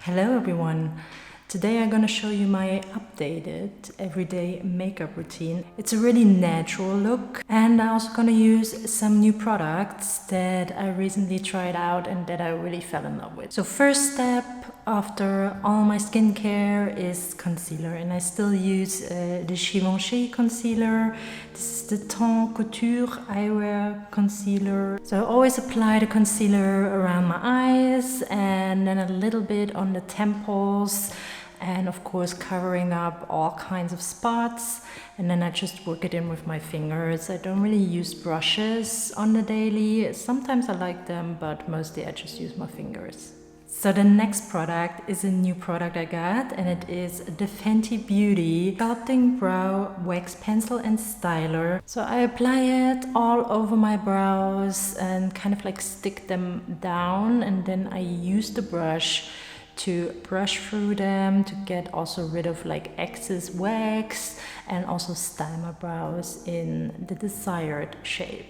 Hello everyone! Today I'm gonna show you my updated everyday makeup routine. It's a really natural look, and I'm also gonna use some new products that I recently tried out and that I really fell in love with. So first step after all my skincare is concealer, and I still use the GIVENCHY concealer. This is the Teint Couture Eyewear concealer. So I always apply the concealer around my eyes and then a little bit on the temples, and of course covering up all kinds of spots, and then I just work it in with my fingers. I don't really use brushes on the daily. Sometimes I like them, but mostly I just use my fingers. So the next product is a new product I got, and it is the Fenty Beauty Sculpting Brow Wax Pencil and Styler. So I apply it all over my brows and kind of like stick them down, and then I use the brush to brush through them to get also rid of like excess wax and also style my brows in the desired shape.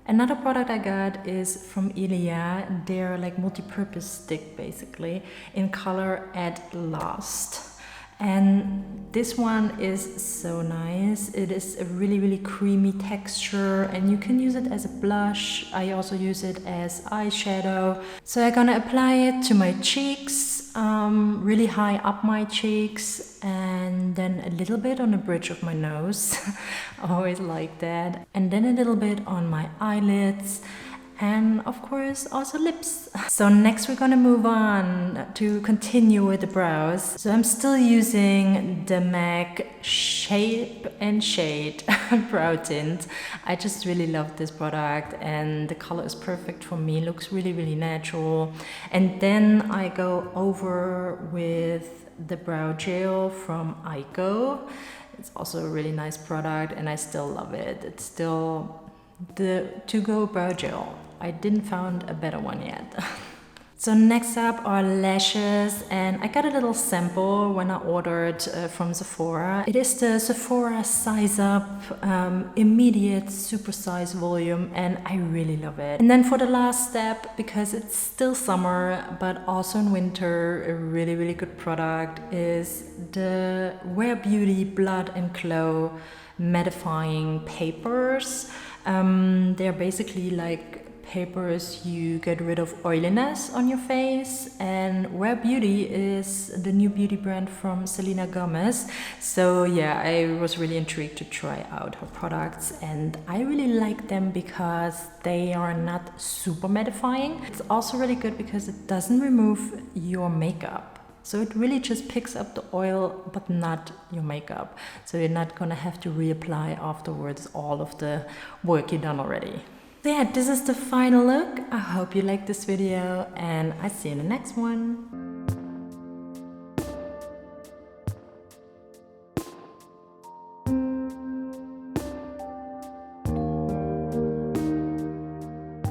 Another product I got is from ILIA. They're like multi-purpose stick basically in color At Last. And this one is so nice. It is a really creamy texture, and you can use it as a blush. I also use it as eyeshadow. So I'm gonna apply it to my cheeks, really high up my cheeks, and then a little bit on the bridge of my nose. I always like that. And then a little bit on my eyelids, and of course also lips. So next we're gonna move on to continue with the brows. So I'm still using the M.A.C Shape and Shade brow tint. I just really love this product, and the color is perfect for me. Looks really natural. And then I go over with the brow gel from EYEKO. It's also a really nice product, and I still love it. It's still the to-go brow gel. I didn't found a better one yet. So next up are lashes, and I got a little sample when I ordered from Sephora. It is the Sephora Size Up Immediate Super Size Volume, and I really love it. And then for the last step, because it's still summer but also in winter, a really good product is the Wear Beauty Blot and Glow mattifying papers. They're basically like papers you get rid of oiliness on your face, and Wear Beauty is the new beauty brand from Selena Gomez. So yeah, I was really intrigued to try out her products, and I really like them because they are not super mattifying. It's also really good because it doesn't remove your makeup. So it really just picks up the oil, but not your makeup. So you're not gonna have to reapply afterwards all of the work you've done already. So yeah, this is the final look. I hope you liked this video, and I see you in the next one.